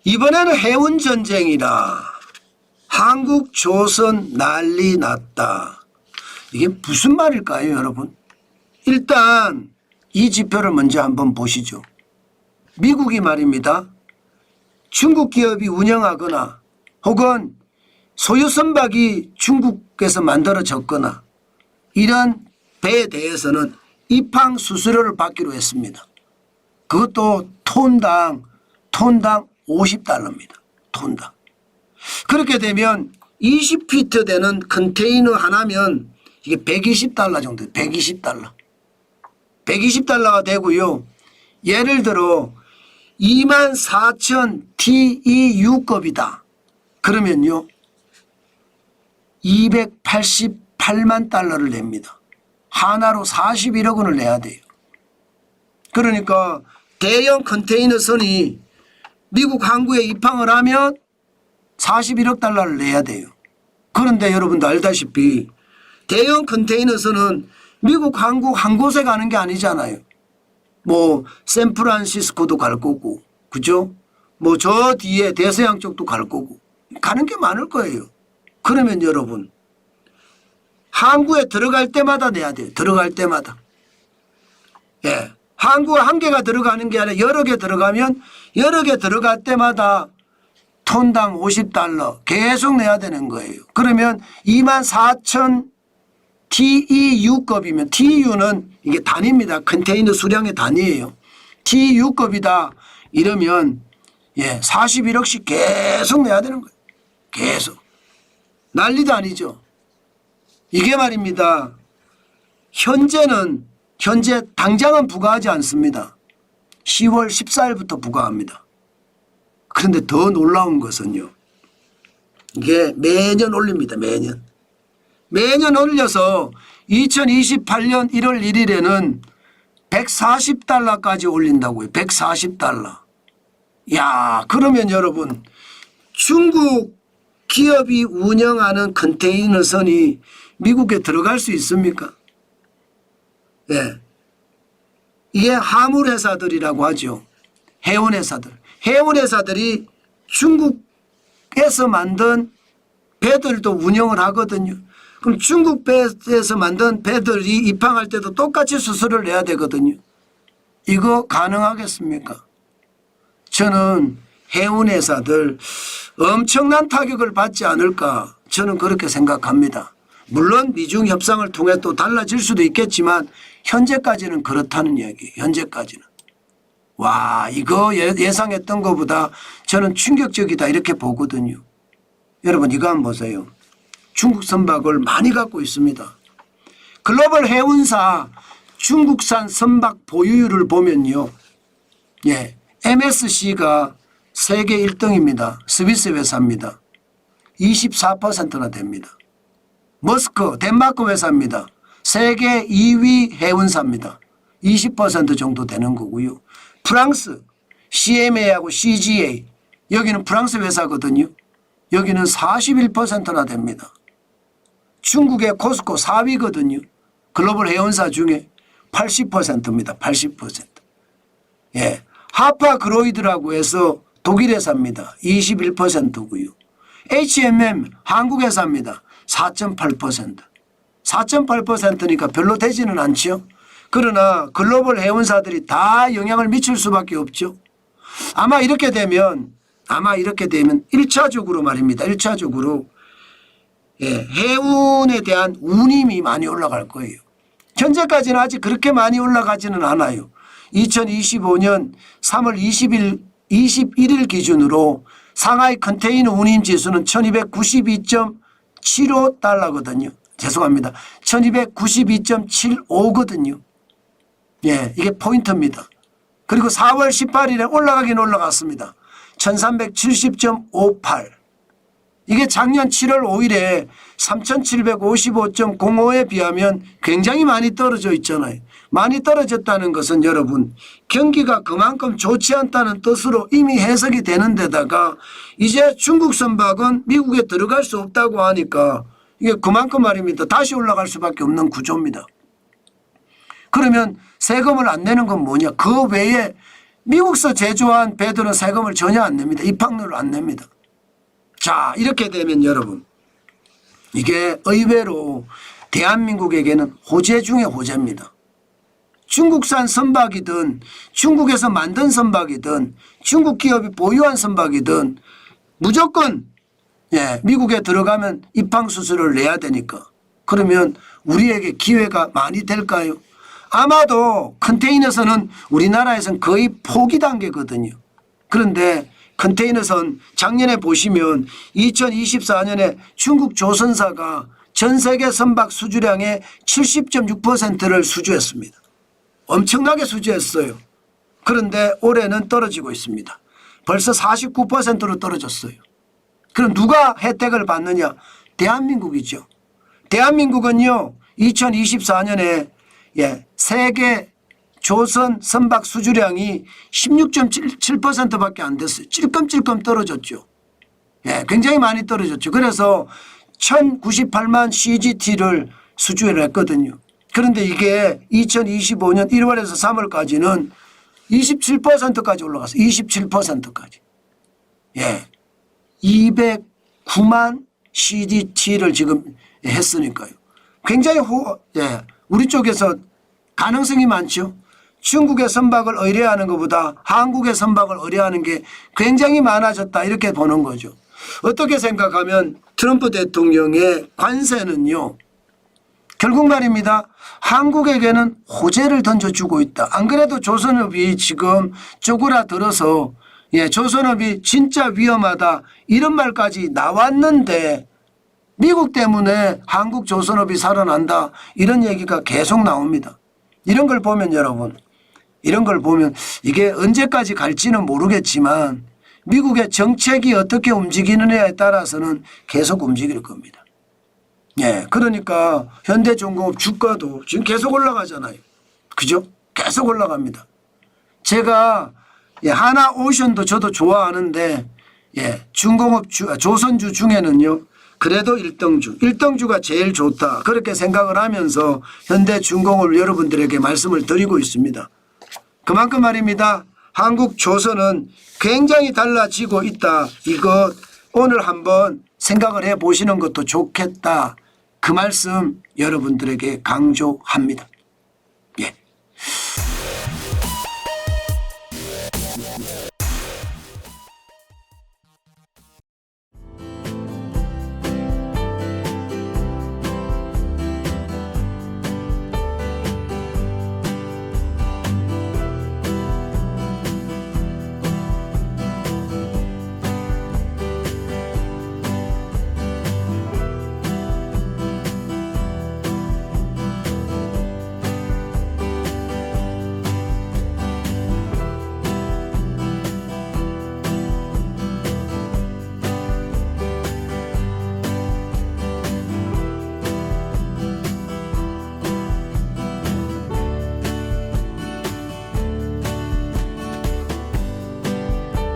이번에는 해운전쟁이라 한국 조선 난리 났다. 이게 무슨 말일까요, 여러분? 일단 이 지표를 먼저 한번 보시죠. 미국이 말입니다. 중국 기업이 운영하거나 혹은 소유 선박이 중국에서 만들어졌거나 이런 배에 대해서는 입항 수수료를 받기로 했습니다. 그것도 톤당 50달러입니다. 톤당. 그렇게 되면 20피트 되는 컨테이너 하나면 이게 120달러 정도, 120달러. 120달러가 되고요. 예를 들어 24,000 TEU급이다. 그러면요. 288만 달러를 냅니다. 하나로 41억 원을 내야 돼요. 그러니까 대형 컨테이너 선이 미국 항구에 입항을 하면 41억 달러를 내야 돼요. 그런데 여러분도 알다시피 대형 컨테이너 선은 미국 항구 한 곳에 가는 게 아니잖아요. 뭐 샌프란시스코도 갈 거고, 그죠? 뭐 저 뒤에 대서양 쪽도 갈 거고 가는 게 많을 거예요. 그러면 여러분 항구에 들어갈 때마다 내야 돼요. 들어갈 때마다. 예, 항구가 한 개가 들어가는 게 아니라 여러 개 들어가면 여러 개 들어갈 때마다 톤당 50달러 계속 내야 되는 거예요. 그러면 24,000 TEU급이면 TEU는 이게 단위입니다. 컨테이너 수량의 단위예요. TEU급이다 이러면 41억씩 계속 내야 되는 거예요. 계속. 난리도 아니죠. 이게 말입니다. 현재 당장은 부과하지 않습니다. 10월 14일부터 부과합니다. 그런데 더 놀라운 것은요. 이게 매년 올립니다. 매년 올려서 2028년 1월 1일에는 140달러까지 올린다고요. 140달러. 야, 그러면 여러분 중국 기업이 운영하는 컨테이너 선이 미국에 들어갈 수 있습니까? 예. 이게 화물회사들이라고 하죠. 해운회사들. 해운회사들이 중국에서 만든 배들도 운영을 하거든요. 그럼 중국 배에서 만든 배들이 입항할 때도 똑같이 수수료를 내야 되거든요. 이거 가능하겠습니까? 저는 해운회사들 엄청난 타격을 받지 않을까 저는 그렇게 생각합니다. 물론 미중 협상을 통해 또 달라질 수도 있겠지만 현재까지는 그렇다는 이야기예요. 현재까지는. 와, 이거 예상했던 것보다 저는 충격적이다 이렇게 보거든요. 여러분 이거 한번 보세요. 중국 선박을 많이 갖고 있습니다. 글로벌 해운사 중국산 선박 보유율을 보면요. 예, MSC가 세계 1등입니다. 스위스 회사입니다. 24%나 됩니다. 머스크 덴마크 회사입니다. 세계 2위 해운사입니다. 20% 정도 되는 거고요. 프랑스 CMA하고 CGA 여기는 프랑스 회사거든요. 여기는 41%나 됩니다. 중국의 코스코 4위거든요. 글로벌 해운사 중에 80%입니다. 80%. 예, 하파그로이드라고 해서 독일 회사입니다. 21%고요. HMM 한국 회사입니다. 4.8%. 4.8%니까 별로 되지는 않죠. 그러나 글로벌 해운사들이 다 영향을 미칠 수밖에 없죠. 아마 이렇게 되면 1차적으로 말입니다. 1차적으로 해운에 대한 운임이 많이 올라갈 거예요. 현재까지는 아직 그렇게 많이 올라가지는 않아요. 2025년 3월 21일 기준으로 상하이 컨테이너 운임 지수는 1292.75달러거든요. 죄송합니다. 1292.75거든요. 예, 이게 포인트입니다. 그리고 4월 18일에 올라가긴 올라갔습니다. 1370.58. 이게 작년 7월 5일에 3755.05에 비하면 굉장히 많이 떨어져 있잖아요. 많이 떨어졌다는 것은 여러분 경기가 그만큼 좋지 않다는 뜻으로 이미 해석이 되는 데다가 이제 중국 선박은 미국에 들어갈 수 없다고 하니까 이게 그만큼 말입니다. 다시 올라갈 수밖에 없는 구조입니다. 그러면 세금을 안 내는 건 뭐냐? 그 외에 미국서 제조한 배들은 세금을 전혀 안 냅니다. 입항료를 안 냅니다. 자, 이렇게 되면 여러분, 이게 의외로 대한민국에게는 호재 중에 호재입니다. 중국산 선박이든 중국에서 만든 선박이든 중국 기업이 보유한 선박이든 무조건 미국에 들어가면 입항 수수료를 내야 되니까. 그러면 우리에게 기회가 많이 될까요? 아마도 컨테이너선은 우리나라에서는 거의 포기 단계거든요. 그런데 컨테이너선 작년에 보시면 2024년에 중국 조선사가 전 세계 선박 수주량의 70.6%를 수주했습니다. 엄청나게 수주했어요. 그런데 올해는 떨어지고 있습니다. 벌써 49%로 떨어졌어요. 그럼 누가 혜택을 받느냐? 대한민국이죠. 대한민국은요 2024년에 세계 조선 선박 수주량이 16.7%밖에 안 됐어요. 찔끔찔끔 떨어졌죠. 굉장히 많이 떨어졌죠. 그래서 1098만 CGT를 수주를 했거든요. 그런데 이게 2025년 1월에서 3월까지는 27%까지 올라갔어요. 27%까지. 209만 CGT를 지금 했으니까요. 굉장히 우리 쪽에서 가능성이 많죠. 중국의 선박을 의뢰하는 것보다 한국의 선박을 의뢰하는 게 굉장히 많아졌다 이렇게 보는 거죠. 어떻게 생각하면 트럼프 대통령의 관세는요. 결국 말입니다. 한국에게는 호재를 던져주고 있다. 안 그래도 조선업이 지금 쪼그라들어서 조선업이 진짜 위험하다 이런 말까지 나왔는데 미국 때문에 한국 조선업이 살아난다 이런 얘기가 계속 나옵니다. 이런 걸 보면 여러분 이런 걸 보면 이게 언제까지 갈지는 모르겠지만 미국의 정책이 어떻게 움직이느냐에 따라서는 계속 움직일 겁니다. 그러니까 현대중공업 주가도 지금 계속 올라가잖아요. 그죠? 계속 올라갑니다. 제가 하나오션도 저도 좋아하는데 중공업 조선주 중에는요. 그래도 1등주가 제일 좋다. 그렇게 생각을 하면서 현대중공업을 여러분들에게 말씀을 드리고 있습니다. 그만큼 말입니다. 한국 조선은 굉장히 달라지고 있다. 이것 오늘 한번 생각을 해보시는 것도 좋겠다. 그 말씀 여러분들에게 강조합니다.